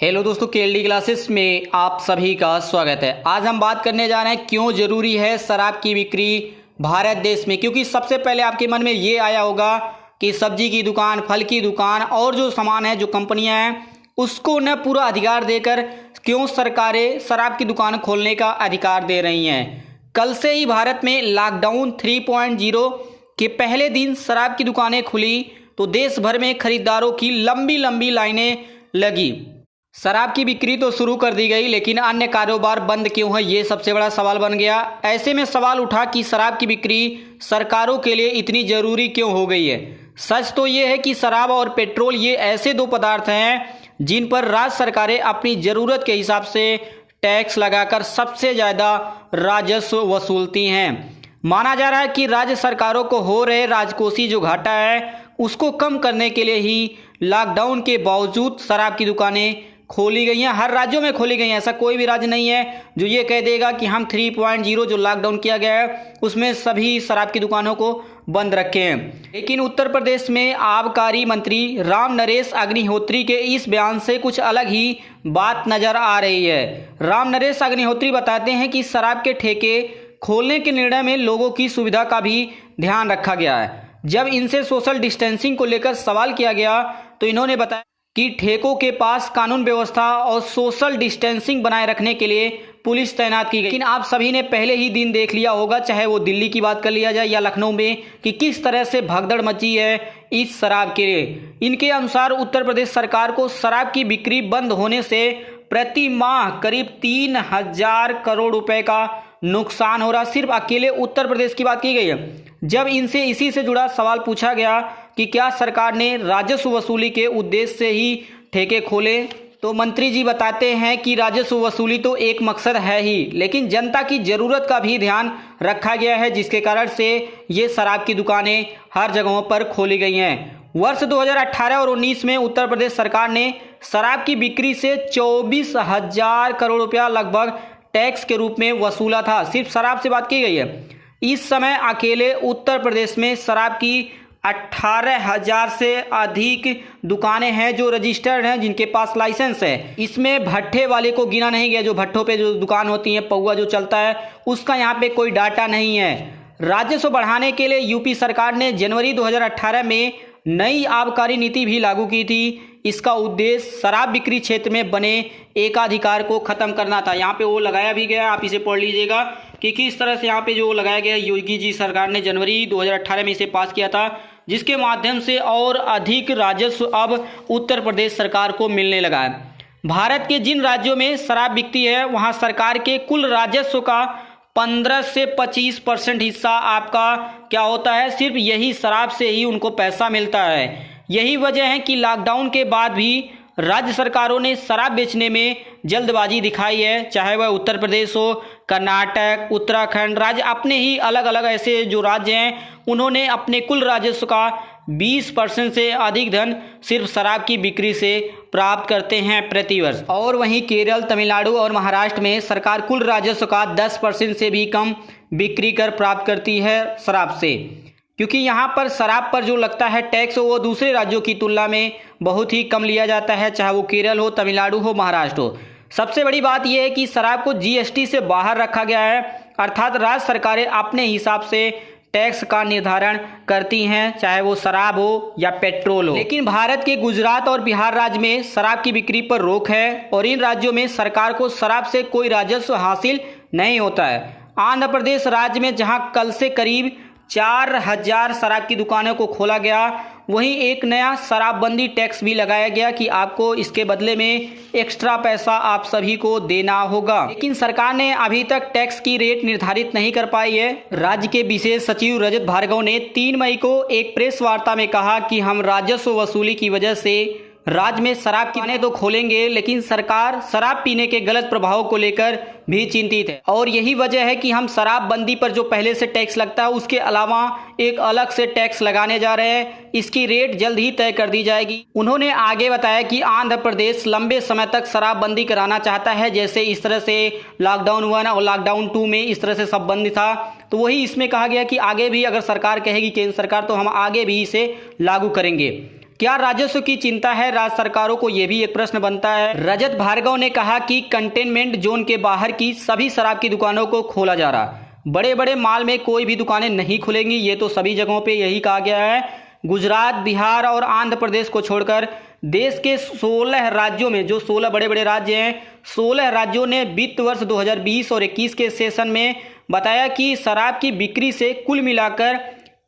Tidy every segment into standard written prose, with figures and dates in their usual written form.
Hello दोस्तों, KLD classes में आप सभी का स्वागत है। आज हम बात करने जा रहे हैं क्यों जरूरी है शराब की बिक्री भारत देश में। क्योंकि सबसे पहले आपके मन में ये आया होगा कि सब्जी की दुकान, फल की दुकान और जो सामान है, जो कंपनियां हैं, उसको न पूरा अधिकार देकर क्यों सरकारें शराब की दुकान खोलने का अधिकार दे रही हैं। कल से ही भारत में लॉकडाउन 3.0 के पहले दिन शराब की दुकानें खुली तो देश भर में खरीदारों की लंबी लंबी लाइनें लगी। शराब की बिक्री तो शुरू कर दी गई, लेकिन अन्य कारोबार बंद क्यों है, ये सबसे बड़ा सवाल बन गया। ऐसे में सवाल उठा कि शराब की बिक्री सरकारों के लिए इतनी जरूरी क्यों हो गई है। सच तो ये है कि शराब और पेट्रोल ये ऐसे दो पदार्थ हैं जिन पर राज्य सरकारें अपनी जरूरत के हिसाब से टैक्स लगाकर सबसे ज़्यादा राजस्व वसूलती हैं। माना जा रहा है कि राज्य सरकारों को हो रहे राजकोषीय जो घाटा है उसको कम करने के लिए ही लॉकडाउन के बावजूद शराब की दुकानें खोली गई हैं। हर राज्यों में खोली गई हैं। ऐसा कोई भी राज्य नहीं है जो ये कह देगा कि हम 3.0 जो लॉकडाउन किया गया है उसमें सभी शराब की दुकानों को बंद रखे हैं। लेकिन उत्तर प्रदेश में आबकारी मंत्री राम नरेश अग्निहोत्री के इस बयान से कुछ अलग ही बात नजर आ रही है। राम नरेश अग्निहोत्री बताते हैं कि शराब के ठेके खोलने के निर्णय में लोगों की सुविधा का भी ध्यान रखा गया है। जब इनसे सोशल डिस्टेंसिंग को लेकर सवाल किया गया तो इन्होंने बताया कि ठेकों के पास कानून व्यवस्था और सोशल डिस्टेंसिंग बनाए रखने के लिए पुलिस तैनात की गई। लेकिन आप सभी ने पहले ही दिन देख लिया होगा, चाहे वो दिल्ली की बात कर लिया जाए या लखनऊ में, कि किस तरह से भगदड़ मची है इस शराब के लिए। इनके अनुसार उत्तर प्रदेश सरकार को शराब की बिक्री बंद होने से प्रति माह करीब 3,000 करोड़ रुपए का नुकसान हो रहा। सिर्फ अकेले उत्तर प्रदेश की बात की गई है। जब इनसे इसी से जुड़ा सवाल पूछा गया कि क्या सरकार ने राजस्व वसूली के उद्देश्य से ही ठेके खोले, तो मंत्री जी बताते हैं कि राजस्व वसूली तो एक मकसद है ही, लेकिन जनता की ज़रूरत का भी ध्यान रखा गया है, जिसके कारण से ये शराब की दुकानें हर जगहों पर खोली गई हैं। वर्ष 2018 और 19 में उत्तर प्रदेश सरकार ने शराब की बिक्री से 24,000 करोड़ रुपया लगभग टैक्स के रूप में वसूला था। सिर्फ शराब से बात की गई है। इस समय अकेले उत्तर प्रदेश में शराब की 18,000 से अधिक दुकानें हैं जो रजिस्टर्ड हैं, जिनके पास लाइसेंस है। इसमें भट्ठे वाले को गिना नहीं गया। जो भट्ठों पे जो दुकान होती है, पौवा जो चलता है, उसका यहाँ पे कोई डाटा नहीं है। राजस्व बढ़ाने के लिए यूपी सरकार ने जनवरी 2018 में नई आबकारी नीति भी लागू की थी। इसका उद्देश्य शराब बिक्री क्षेत्र में बने एकाधिकार को खत्म करना था। यहाँ पे वो लगाया भी गया, आप इसे पढ़ लीजिएगा कि किस तरह से यहाँ पे जो लगाया गया। योगी जी सरकार ने जनवरी 2018 में इसे पास किया था, जिसके माध्यम से और अधिक राजस्व अब उत्तर प्रदेश सरकार को मिलने लगा है। भारत के जिन राज्यों में शराब बिकती है वहाँ सरकार के कुल राजस्व का 15 से 25% हिस्सा आपका क्या होता है, सिर्फ यही शराब से ही उनको पैसा मिलता है। यही वजह है कि लॉकडाउन के बाद भी राज्य सरकारों ने शराब बेचने में जल्दबाजी दिखाई है। चाहे वह उत्तर प्रदेश हो, कर्नाटक, उत्तराखंड, राज्य अपने ही अलग अलग ऐसे जो राज्य हैं उन्होंने अपने कुल राजस्व का 20% से अधिक धन सिर्फ शराब की बिक्री से प्राप्त करते हैं प्रतिवर्ष। और वहीं केरल, तमिलनाडु और महाराष्ट्र में सरकार कुल राजस्व का 10% से भी कम बिक्री कर प्राप्त करती है शराब से। क्योंकि यहाँ पर शराब पर जो लगता है टैक्स वो दूसरे राज्यों की तुलना में बहुत ही कम लिया जाता है, चाहे वो केरल हो, तमिलनाडु हो, महाराष्ट्र हो। सबसे बड़ी बात यह है कि शराब को जीएसटी से बाहर रखा गया है, अर्थात राज्य सरकारें अपने हिसाब से टैक्स का निर्धारण करती हैं, चाहे वो शराब हो या पेट्रोल हो। लेकिन भारत के गुजरात और बिहार राज्य में शराब की बिक्री पर रोक है और इन राज्यों में सरकार को शराब से कोई राजस्व हासिल नहीं होता है। आंध्र प्रदेश राज्य में जहां कल से करीब 4,000 शराब की दुकानों को खोला गया, वहीं एक नया शराबबंदी टैक्स भी लगाया गया कि आपको इसके बदले में एक्स्ट्रा पैसा आप सभी को देना होगा। लेकिन सरकार ने अभी तक टैक्स की रेट निर्धारित नहीं कर पाई है। राज्य के विशेष सचिव रजत भार्गव ने 3 मई को एक प्रेस वार्ता में कहा कि हम राजस्व वसूली की वजह से राज्य में शराब की दुकानें तो खोलेंगे, लेकिन सरकार शराब पीने के गलत प्रभाव को लेकर भी चिंतित है। और यही वजह है कि हम शराबबंदी पर जो पहले से टैक्स लगता है उसके अलावा एक अलग से टैक्स लगाने जा रहे हैं। इसकी रेट जल्द ही तय कर दी जाएगी। उन्होंने आगे बताया कि आंध्र प्रदेश लंबे समय तक शराबबंदी कराना चाहता है, जैसे इस तरह से लॉकडाउन 1 और लॉकडाउन 2 में इस तरह से सब बंद था, तो वही इसमें कहा गया कि आगे भी अगर सरकार कहेगी, केंद्र सरकार, तो हम आगे भी इसे लागू करेंगे। क्या राजस्व की चिंता है राज्य सरकारों को, ये भी एक प्रश्न बनता है। रजत भार्गव ने कहा कि कंटेनमेंट जोन के बाहर की सभी शराब की दुकानों को खोला जा रहा, बड़े बड़े मॉल में कोई भी दुकानें नहीं खुलेंगी। ये तो सभी जगहों पे यही कहा गया है। गुजरात, बिहार और आंध्र प्रदेश को छोड़कर देश के 16 राज्यों में, जो 16 बड़े बड़े राज्य हैं, 16 राज्यों ने वित्त वर्ष 2020 और 21 के सेशन में बताया कि शराब की बिक्री से कुल मिलाकर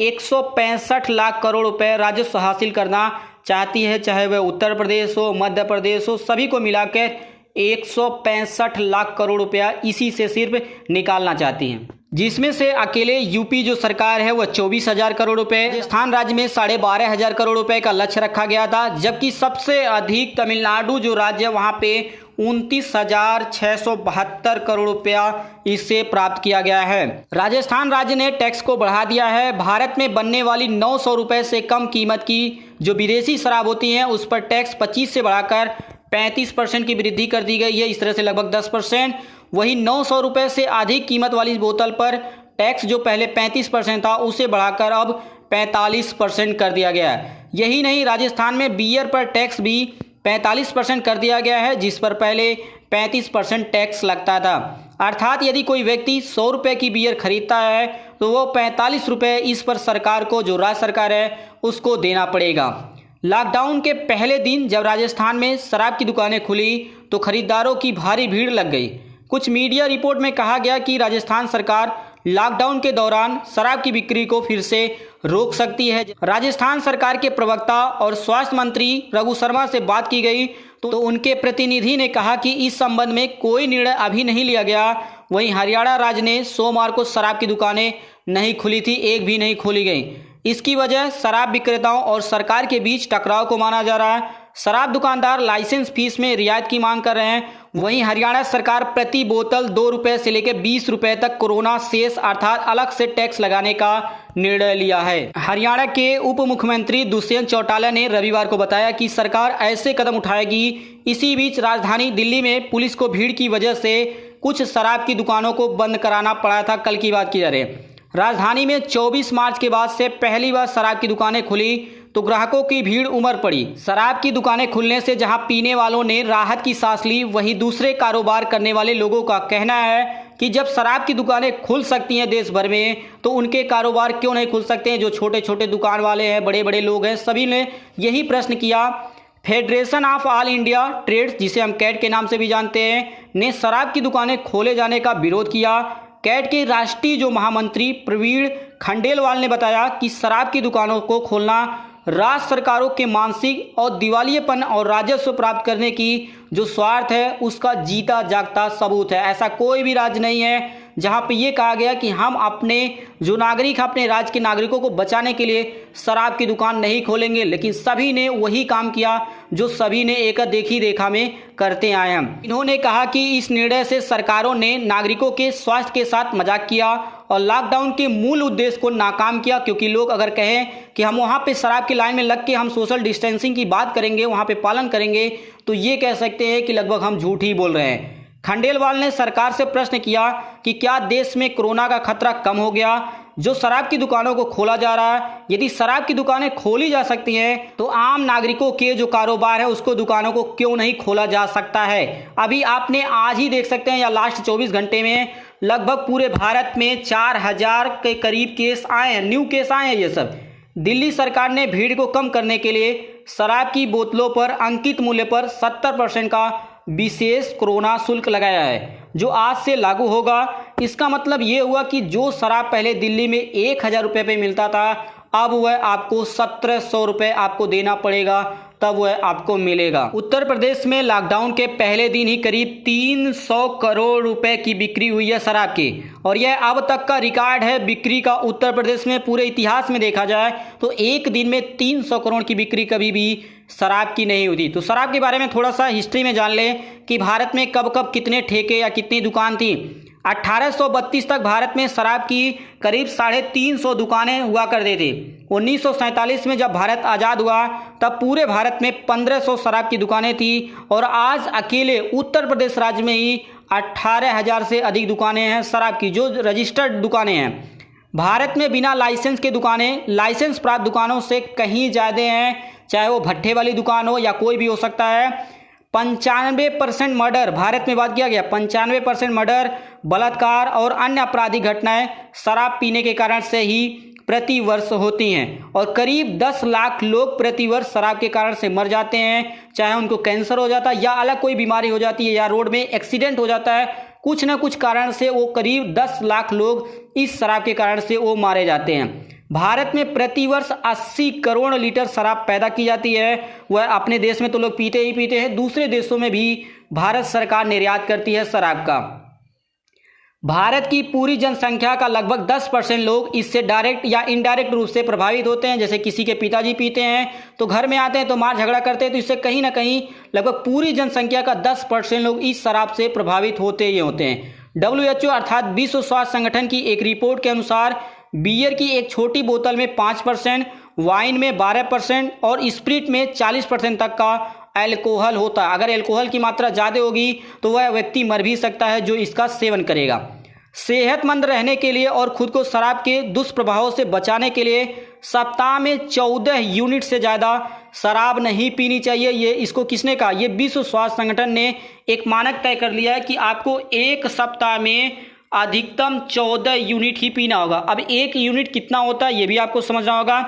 165 लाख करोड़ रुपए राजस्व हासिल करना चाहती है। चाहे वह उत्तर प्रदेश हो, मध्य प्रदेश हो, सभी को मिलाकर 165 लाख करोड़ रुपया इसी से सिर्फ निकालना चाहती हैं, जिसमें से अकेले यूपी जो सरकार है वह 24,000 करोड़ रुपए, राजस्थान राज्य में 12,500 करोड़ रुपए का लक्ष्य रखा गया था, जबकि सबसे अधिक तमिलनाडु जो राज्य है वहां पे 29,672 करोड़ रुपया इससे प्राप्त किया गया है। राजस्थान राज्य ने टैक्स को बढ़ा दिया है। भारत में बनने वाली 900 रुपए से कम कीमत की जो विदेशी शराब होती हैं उस पर टैक्स 25 से बढ़ाकर 35% की वृद्धि कर दी गई है, इस तरह से लगभग 10%। वही 900 रुपए से अधिक कीमत वाली बोतल पर टैक्स जो पहले 35% था उसे बढ़ाकर अब 45% कर दिया गया है। यही नहीं, राजस्थान में बियर पर टैक्स भी 45% कर दिया गया है, जिस पर पहले 35% टैक्स लगता था। अर्थात यदि कोई व्यक्ति 100 रुपये की बियर खरीदता है तो वो 45 रुपये इस पर सरकार को, जो राज्य सरकार है, उसको देना पड़ेगा। लॉकडाउन के पहले दिन जब राजस्थान में शराब की दुकानें खुली तो खरीदारों की भारी भीड़ लग गई। कुछ मीडिया रिपोर्ट में कहा गया कि राजस्थान सरकार लॉकडाउन के दौरान शराब की बिक्री को फिर से रोक सकती है। राजस्थान सरकार के प्रवक्ता और स्वास्थ्य मंत्री रघु शर्मा से बात की गई तो उनके प्रतिनिधि ने कहा कि इस संबंध में कोई निर्णय अभी नहीं लिया गया। वहीं हरियाणा राज्य ने सोमवार को शराब की दुकानें नहीं खुली थी, एक भी नहीं खोली गई। इसकी वजह शराब विक्रेताओं और सरकार के बीच टकराव को माना जा रहा है। शराब दुकानदार लाइसेंस फीस में रियायत की मांग कर रहे हैं। वहीं हरियाणा सरकार प्रति बोतल 2 रुपए से लेकर 20 रुपए तक कोरोना सेस अर्थात अलग से टैक्स लगाने का निर्णय लिया है। हरियाणा के उप मुख्यमंत्री दुष्यंत चौटाला ने रविवार को बताया कि सरकार ऐसे कदम उठाएगी। इसी बीच राजधानी दिल्ली में पुलिस को भीड़ की वजह से कुछ शराब की दुकानों को बंद कराना पड़ा था। कल की बात की जा रही है। राजधानी में 24 मार्च के बाद से पहली बार शराब की दुकानें खुली तो ग्राहकों की भीड़ उमड़ पड़ी। शराब की दुकानें खुलने से जहां पीने वालों ने राहत की सांस ली, वहीं दूसरे कारोबार करने वाले लोगों का कहना है कि जब शराब की दुकानें खुल सकती हैं देश भर में तो उनके कारोबार क्यों नहीं खुल सकते हैं। जो छोटे छोटे दुकान वाले हैं, बड़े बड़े लोग हैं, सभी ने यही प्रश्न किया। Federation of all India trades, जिसे हम कैट के नाम से भी जानते हैं, ने शराब की दुकानें खोले जाने का विरोध किया। कैट के राष्ट्रीय जो महामंत्री प्रवीण खंडेलवाल ने बताया कि शराब की दुकानों को खोलना राज्य सरकारों के मानसिक और दिवालियेपन और राजस्व प्राप्त करने की जो स्वार्थ है उसका जीता जागता सबूत है। ऐसा कोई भी राज्य नहीं है जहां पे ये कहा गया कि हम अपने जो नागरिक, अपने राज्य के नागरिकों को बचाने के लिए शराब की दुकान नहीं खोलेंगे, लेकिन सभी ने वही काम किया जो सभी ने एक देखी रेखा में करते आए हैं। इन्होंने कहा कि इस निर्णय से सरकारों ने नागरिकों के स्वास्थ्य के साथ मजाक किया और लॉकडाउन के मूल उद्देश्य को नाकाम किया। क्योंकि लोग अगर कहें कि हम वहाँ पे शराब की लाइन में लग के हम सोशल डिस्टेंसिंग की बात करेंगे, वहाँ पे पालन करेंगे, तो ये कह सकते हैं कि लगभग हम झूठ ही बोल रहे हैं। खंडेलवाल ने सरकार से प्रश्न किया कि क्या देश में कोरोना का खतरा कम हो गया जो शराब की दुकानों को खोला जा रहा है। यदि शराब की दुकानें खोली जा सकती हैं तो आम नागरिकों के जो कारोबार है उसको दुकानों को क्यों नहीं खोला जा सकता है। अभी आपने आज ही देख सकते हैं या लास्ट 24 घंटे में लगभग पूरे भारत में 4000 के करीब केस आए हैं, न्यू केस आए हैं। ये सब दिल्ली सरकार ने भीड़ को कम करने के लिए शराब की बोतलों पर अंकित मूल्य पर 70% का विशेष कोरोना शुल्क लगाया है जो आज से लागू होगा। इसका मतलब ये हुआ कि जो शराब पहले दिल्ली में 1000 रुपये पे मिलता था अब वह आपको 1700 रुपये आपको देना पड़ेगा, तब वह आपको मिलेगा। उत्तर प्रदेश में लॉकडाउन के पहले दिन ही करीब 300 करोड़ रुपए की बिक्री हुई है शराब की, और यह अब तक का रिकॉर्ड है बिक्री का। उत्तर प्रदेश में पूरे इतिहास में देखा जाए तो एक दिन में 300 करोड़ की बिक्री कभी भी शराब की नहीं होती। तो शराब के बारे में थोड़ा सा हिस्ट्री में जान लें कि भारत में कब कब कितने ठेके या कितनी दुकान थी। 1832 तक भारत में शराब की करीब 350 दुकानें हुआ करते थे। 1947 में जब भारत आज़ाद हुआ तब पूरे भारत में 1500 शराब की दुकानें थी, और आज अकेले उत्तर प्रदेश राज्य में ही 18,000 से अधिक दुकानें हैं शराब की, जो रजिस्टर्ड दुकानें हैं। भारत में बिना लाइसेंस के दुकानें लाइसेंस प्राप्त दुकानों से कहीं ज़्यादा हैं। चाहे वो भट्ठे वाली दुकान हो या कोई भी हो सकता है। 95% मर्डर भारत में बात किया गया, 95% मर्डर, बलात्कार और अन्य आपराधिक घटनाएं शराब पीने के कारण से ही प्रति वर्ष होती हैं और करीब 10 लाख लोग प्रति वर्ष शराब के कारण से मर जाते हैं। चाहे उनको कैंसर हो जाता है या अलग कोई बीमारी हो जाती है या रोड में एक्सीडेंट हो जाता है, कुछ ना कुछ कारण से वो करीब 10 लाख लोग इस शराब के कारण से वो मारे जाते हैं। भारत में प्रति वर्ष 80 करोड़ लीटर शराब पैदा की जाती है। वह अपने देश में तो लोग पीते ही पीते हैं, दूसरे देशों में भी भारत सरकार निर्यात करती है शराब का। भारत की पूरी जनसंख्या का लगभग 10% लोग इससे डायरेक्ट या इनडायरेक्ट रूप से प्रभावित होते हैं। जैसे किसी के पिताजी पीते हैं तो घर में आते हैं तो मार झगड़ा करते हैं, तो इससे कहीं ना कहीं लगभग पूरी जनसंख्या का 10% लोग इस शराब से प्रभावित होते ही होते हैं। WHO अर्थात विश्व स्वास्थ्य संगठन की एक रिपोर्ट के अनुसार बियर की एक छोटी बोतल में 5%, वाइन में 12% और स्प्रिट में 40% तक का अल्कोहल होता है। अगर अल्कोहल की मात्रा ज़्यादा होगी तो वह व्यक्ति मर भी सकता है जो इसका सेवन करेगा। सेहतमंद रहने के लिए और खुद को शराब के दुष्प्रभावों से बचाने के लिए सप्ताह में 14 यूनिट से ज़्यादा शराब नहीं पीनी चाहिए। ये इसको किसने कहा? ये विश्व स्वास्थ्य संगठन ने एक मानक तय कर लिया है कि आपको एक सप्ताह में अधिकतम 14 यूनिट ही पीना होगा। अब एक यूनिट कितना होता है ये भी आपको समझना होगा।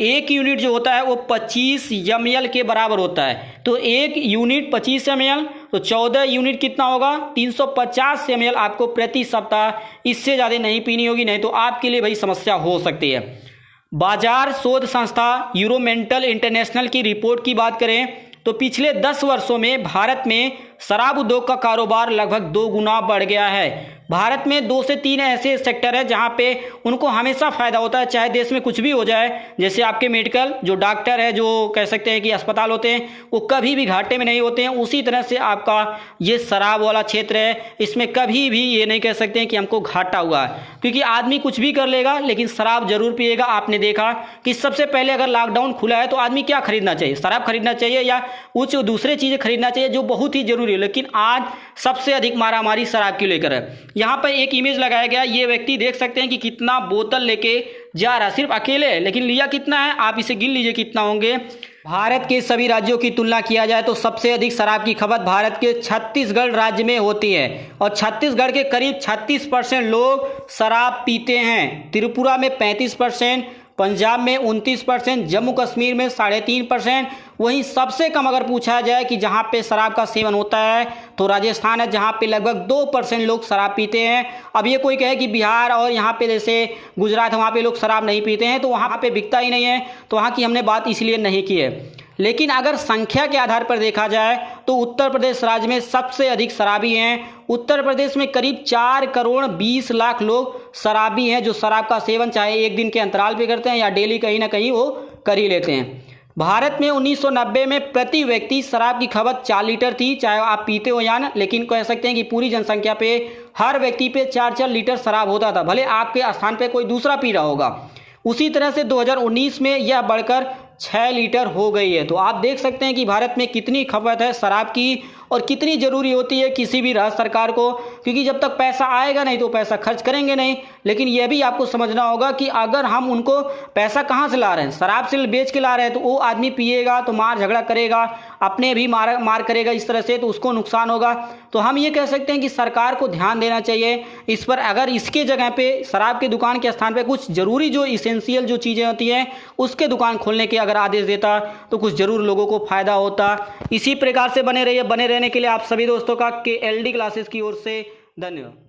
एक यूनिट जो होता है वो 25 ml के बराबर होता है। तो एक यूनिट 25 ml, तो 14 यूनिट कितना होगा? 350 ml आपको प्रति सप्ताह इससे ज़्यादा नहीं पीनी होगी, नहीं तो आपके लिए भाई समस्या हो सकती है। बाजार शोध संस्था यूरोमेंटल इंटरनेशनल की रिपोर्ट की बात करें तो पिछले 10 वर्षों में भारत में शराब उद्योग का कारोबार लगभग 2 गुना बढ़ गया है। भारत में 2 से 3 ऐसे सेक्टर है जहां पे उनको हमेशा फायदा होता है, चाहे देश में कुछ भी हो जाए। जैसे आपके मेडिकल जो डॉक्टर है, जो कह सकते हैं कि अस्पताल होते हैं, वो कभी भी घाटे में नहीं होते हैं। उसी तरह से आपका ये शराब वाला क्षेत्र है, इसमें कभी भी ये नहीं कह सकते हैं कि हमको घाटा हुआ है, क्योंकि आदमी कुछ भी कर लेगा लेकिन शराब जरूर पिएगा। आपने देखा कि सबसे पहले अगर लॉकडाउन खुला है तो आदमी क्या खरीदना चाहिए? शराब खरीदना चाहिए या कुछ दूसरे चीज़ें खरीदना चाहिए जो बहुत ही जरूरी है। लेकिन आज सबसे अधिक मारामारी शराब की लेकर है। यहाँ पर एक इमेज लगाया गया, ये व्यक्ति देख सकते हैं कि कितना बोतल लेके जा रहा है, सिर्फ अकेले है, लेकिन लिया कितना है आप इसे गिन लीजिए कितना होंगे। भारत के सभी राज्यों की तुलना किया जाए तो सबसे अधिक शराब की खपत भारत के छत्तीसगढ़ राज्य में होती है और छत्तीसगढ़ के करीब 36% लोग शराब पीते हैं। त्रिपुरा में 35%, पंजाब में 29%, जम्मू कश्मीर में 3.5%। वहीं सबसे कम अगर पूछा जाए कि जहां पे शराब का सेवन होता है तो राजस्थान है, जहां पे लगभग 2% लोग शराब पीते हैं। अब ये कोई कहे कि बिहार और यहाँ पे जैसे गुजरात वहाँ पे लोग शराब नहीं पीते हैं तो वहाँ पे बिकता ही नहीं है, तो वहाँ की हमने बात इसलिए नहीं की है। लेकिन अगर संख्या के आधार पर देखा जाए तो उत्तर प्रदेश राज्य में सबसे अधिक शराबी हैं। उत्तर प्रदेश में करीब 4 करोड़ 20 लाख लोग शराबी हैं जो शराब का सेवन चाहे एक दिन के अंतराल पे करते हैं या डेली कहीं ना कहीं वो कर ही लेते हैं। भारत में 1990 में प्रति व्यक्ति शराब की खपत 4 लीटर थी, चाहे आप पीते हो या ना, लेकिन कह सकते हैं कि पूरी जनसंख्या पे हर व्यक्ति पे 4-4 लीटर शराब होता था, भले आपके स्थान पे कोई दूसरा पी रहा होगा। उसी तरह से 2019 में यह बढ़कर 6 लीटर हो गई है। तो आप देख सकते हैं कि भारत में कितनी खपत है शराब की और कितनी ज़रूरी होती है किसी भी राज्य सरकार को, क्योंकि जब तक पैसा आएगा नहीं तो पैसा खर्च करेंगे नहीं। लेकिन यह भी आपको समझना होगा कि अगर हम उनको पैसा कहाँ से ला रहे हैं, शराब से बेच के ला रहे हैं, तो वो आदमी पिएगा तो मार झगड़ा करेगा, अपने भी मार करेगा इस तरह से, तो उसको नुकसान होगा। तो हम ये कह सकते हैं कि सरकार को ध्यान देना चाहिए इस पर। अगर इसके जगह पे शराब की दुकान के स्थान पे कुछ ज़रूरी जो इसेंशियल जो चीज़ें होती हैं उसके दुकान खोलने के अगर आदेश देता तो कुछ ज़रूर लोगों को फ़ायदा होता। इसी प्रकार से बने रहने के लिए आप सभी दोस्तों का KLD क्लासेस की ओर से धन्यवाद।